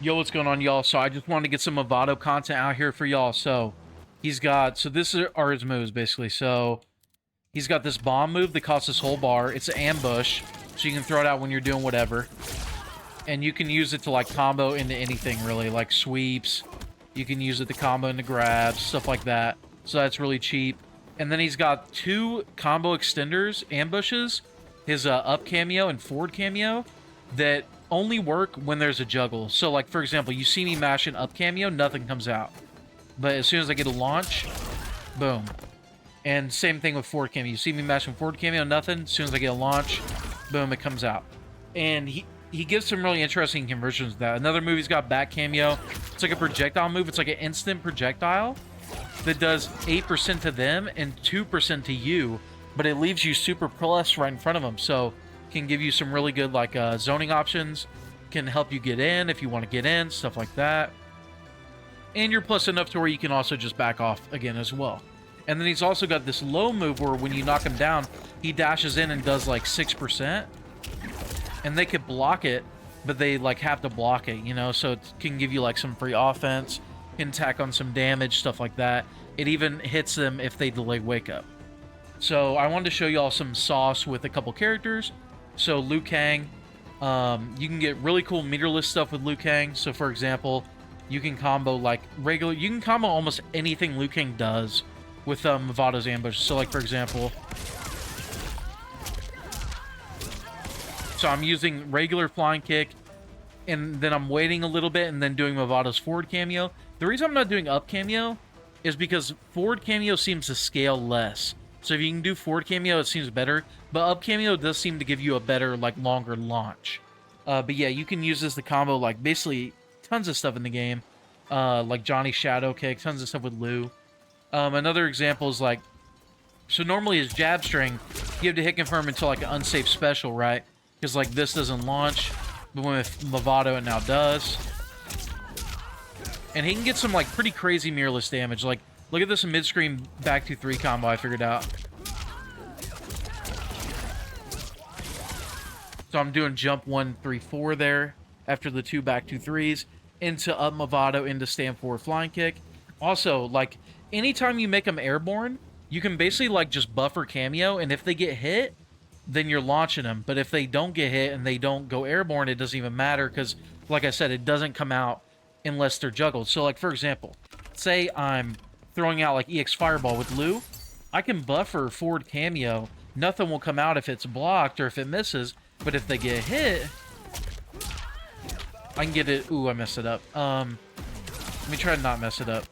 Yo, what's going on, y'all? So I just wanted to get some Mavado content out here for y'all. So he's got, so this are his moves basically. So he's got this bomb move that costs this whole bar. It's an ambush, so you can throw it out when you're doing whatever. And you can use it to like combo into anything really, like sweeps. You can use it to combo into grabs, stuff like that. So that's really cheap. And then he's got two combo extenders, ambushes, his up cameo and forward cameo that only work when there's a juggle. So like, for example, you see me mash an up cameo, nothing comes out. But as soon as I get a launch, boom. And same thing with forward cameo. You see me mashing forward cameo, nothing. As soon as I get a launch, boom, it comes out. And he gives some really interesting conversions to that. Another move he's got, back cameo. It's like a projectile move. It's like an instant projectile that does 8% to them and 2% to you, but it leaves you super plus right in front of them. So can give you some really good like zoning options, can help you get in if you want to get in, stuff like that. And you're plus enough to where you can also just back off again as well. And then he's also got this low move where when you knock him down, he dashes in and does like 6%. And they could block it, but they like have to block it, you know, so it can give you like some free offense, can tack on some damage, stuff like that. It even hits them if they delay wake up. So I wanted to show y'all some sauce with a couple characters. So Liu Kang, you can get really cool meterless stuff with Liu Kang. So for example, you can combo like regular, you can combo almost anything Liu Kang does with Mavado's ambush. So like for example, so I'm using regular flying kick, and then I'm waiting a little bit and then doing Mavado's forward cameo. The reason I'm not doing up cameo is because forward cameo seems to scale less. So if you can do forward cameo, it seems better. But up cameo does seem to give you a better, like, longer launch. But yeah, you can use this to combo, like, basically tons of stuff in the game. Like Johnny's Shadow Kick, tons of stuff with Liu. Another example is, like, so normally his jab string, you have to hit confirm until, like, an unsafe special, right? Because, like, this doesn't launch. But with Mavado, it now does. And he can get some, like, pretty crazy mirrorless damage. Like, look at this mid-screen back 2-3 combo I figured out. So I'm doing jump 1-3-4 there after the two back 2-3s into up Mavado into stand forward flying kick. Also, like, anytime you make them airborne, you can basically, like, just buffer cameo, and if they get hit, then you're launching them. But if they don't get hit and they don't go airborne, it doesn't even matter because, like I said, it doesn't come out unless they're juggled. So, like, for example, say I'm throwing out, like, EX Fireball with Liu. I can buffer forward cameo. Nothing will come out if it's blocked or if it misses. But if they get hit, I can get it. Ooh, I messed it up. Let me try to not mess it up.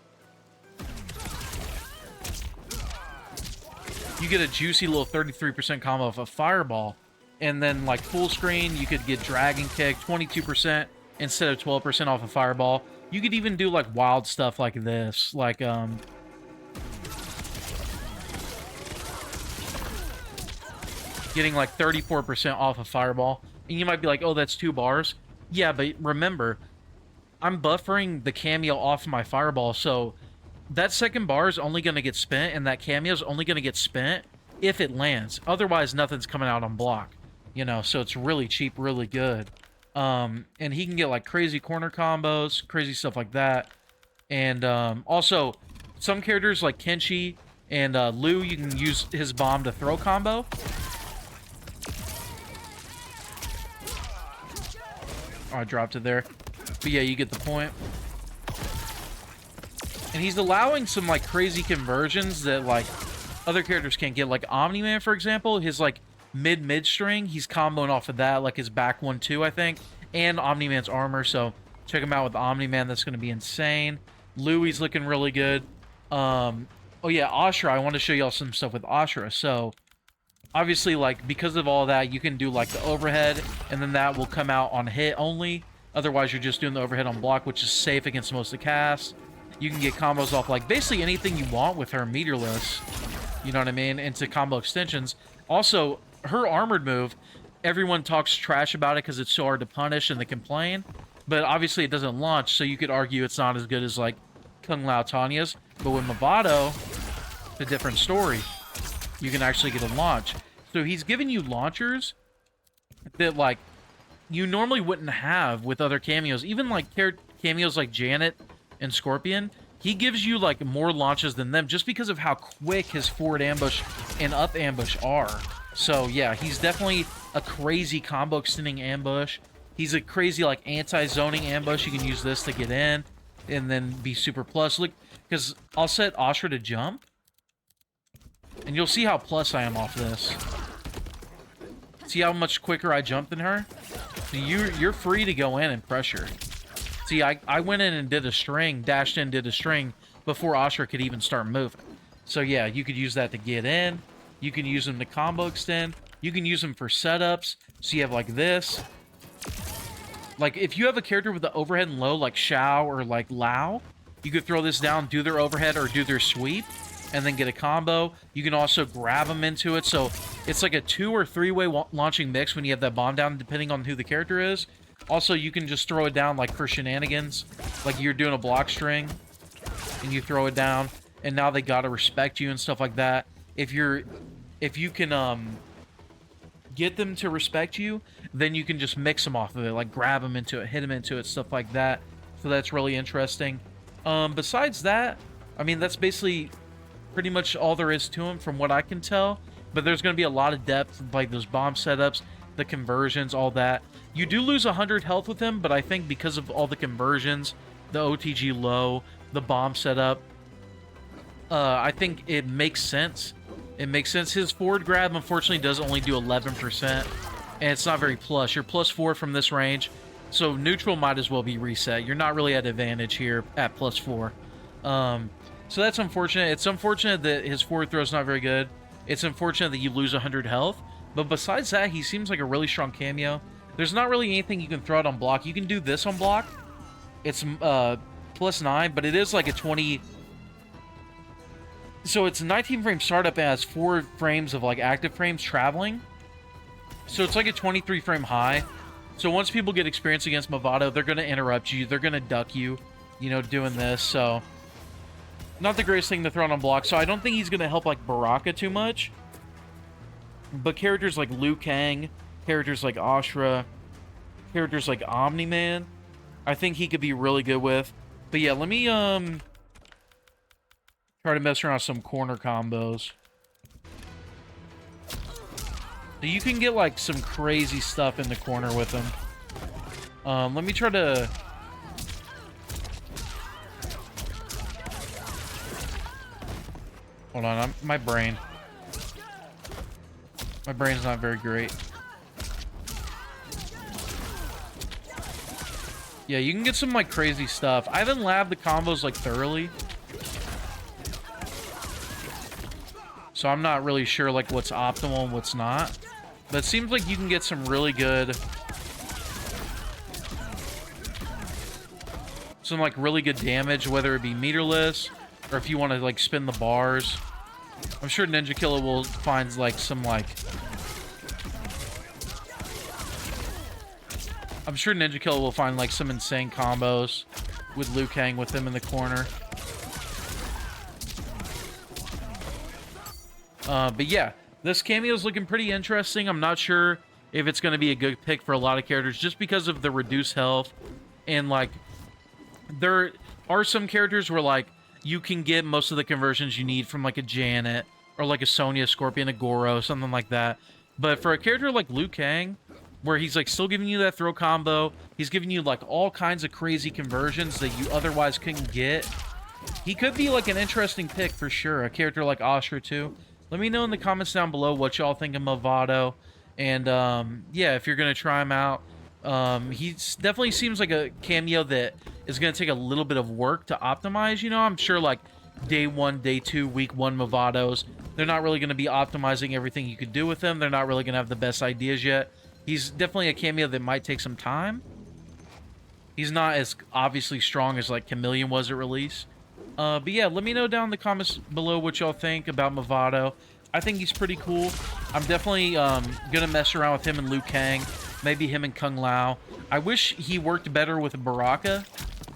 You get a juicy little 33% combo of a Fireball. And then, like, full screen, you could get Dragon Kick, 22% instead of 12% off a Fireball. You could even do, like, wild stuff like this. Like, getting, like, 34% off a Fireball. And you might be like, oh, that's 2 bars. Yeah, but remember, I'm buffering the cameo off my Fireball, so that second bar is only going to get spent, and that cameo is only going to get spent if it lands. Otherwise, nothing's coming out on block. You know, so it's really cheap, really good. And he can get, like, crazy corner combos, crazy stuff like that. And also, some characters like Kenshi and Liu, you can use his bomb to throw combo. Oh, I dropped it there. But yeah, you get the point. And he's allowing some, like, crazy conversions that, like, other characters can't get. Like, Omni-Man, for example, his, like, mid string, he's comboing off of that, like, his back 1-2, I think. And Omni-Man's armor, so check him out with Omni-Man. That's going to be insane. Louie's looking really good. Oh, yeah, Ashura. I want to show y'all some stuff with Ashura. So, obviously, like, because of all that, you can do, like, the overhead, and then that will come out on hit only. Otherwise, you're just doing the overhead on block, which is safe against most of the casts. You can get combos off, like, basically anything you want with her meterless. You know what I mean? Into combo extensions. Also, her armored move, everyone talks trash about it because it's so hard to punish and they complain. But obviously, it doesn't launch, so you could argue it's not as good as, like, Kung Lao Tanya's. But with Mavado, it's a different story. You can actually get a launch. So he's giving you launchers that, like, you normally wouldn't have with other cameos. Even like cameos like Janet and Scorpion, he gives you like more launches than them just because of how quick his forward ambush and up ambush are. So yeah, he's definitely a crazy combo extending ambush. He's a crazy like anti-zoning ambush. You can use this to get in and then be super plus. Look, because I'll set Ashra to jump and you'll see how plus I am off this. See how much quicker I jump than her? You're free to go in and pressure. See, I went in and did a string, dashed in, did a string before Ashra could even start moving. So yeah, you could use that to get in. You can use them to combo extend. You can use them for setups. So you have like this. Like if you have a character with the overhead and low like Shao or like Lao, you could throw this down, do their overhead or do their sweep, and then get a combo. You can also grab them into it. So it's like a 2- or 3-way launching mix when you have that bomb down, depending on who the character is. Also, you can just throw it down like for shenanigans. Like you're doing a block string and you throw it down and now they gotta respect you and stuff like that. If you can get them to respect you, then you can just mix them off of it, like grab them into it, hit them into it, stuff like that. So that's really interesting. Besides that, I mean, that's basically pretty much all there is to him from what I can tell. But there's going to be a lot of depth, like those bomb setups, the conversions, all that. You do lose 100 health with him, but I think because of all the conversions, the OTG low, the bomb setup, I think it makes sense. It makes sense. His forward grab, unfortunately, does only do 11%, and it's not very plus. You're +4 from this range, so neutral might as well be reset. You're not really at advantage here at +4. So that's unfortunate. It's unfortunate that his forward throw is not very good. It's unfortunate that you lose 100 health, but besides that, he seems like a really strong cameo. There's not really anything you can throw out on block. You can do this on block. It's +9, but it is like a 20... So it's a 19 frame startup and has 4 frames of like active frames traveling. So it's like a 23 frame high. So once people get experience against Mavado, they're going to interrupt you. They're going to duck you, you know, doing this. So not the greatest thing to throw on block. So I don't think he's going to help like Baraka too much. But characters like Liu Kang, characters like Ashra, characters like Omni-Man, I think he could be really good with. But yeah, let me try to mess around with some corner combos. So you can get like some crazy stuff in the corner with him. Let me try to... Hold on, my brain's not very great. Yeah, you can get some like crazy stuff. I haven't labbed the combos like thoroughly, so I'm not really sure like what's optimal and what's not. But it seems like you can get some really good, damage, whether it be meterless or if you want to like spin the bars. I'm sure Ninja Killer will find like some like... I'm sure Ninja Killer will find like some insane combos with Liu Kang with him in the corner. But yeah, this cameo is looking pretty interesting. I'm not sure if it's going to be a good pick for a lot of characters just because of the reduced health. And like, there are some characters where like, you can get most of the conversions you need from like a Janet or like a Sonya, Scorpion, a Goro, something like that. But for a character like Liu Kang, where he's like still giving you that throw combo, he's giving you like all kinds of crazy conversions that you otherwise couldn't get, he could be like an interesting pick for sure. A character like Ashra too. Let me know in the comments down below what y'all think of Mavado. And yeah, if you're going to try him out. He definitely seems like a cameo that is going to take a little bit of work to optimize. You know, I'm sure like day 1, day 2, week 1 Mavados, they're not really going to be optimizing everything you could do with them. They're not really going to have the best ideas yet. He's definitely a cameo that might take some time. He's not as obviously strong as like Chameleon was at release. But yeah, let me know down in the comments below what y'all think about Mavado. I think he's pretty cool. I'm definitely gonna mess around with him and Liu Kang. Maybe him and Kung Lao. I wish he worked better with Baraka,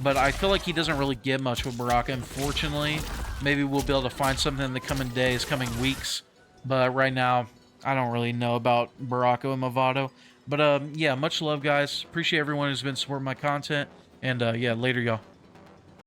but I feel like he doesn't really get much with Baraka, unfortunately. Maybe we'll be able to find something in the coming days, coming weeks. But right now, I don't really know about Baraka and Mavado. But yeah, much love, guys. Appreciate everyone who's been supporting my content. And yeah, later, y'all.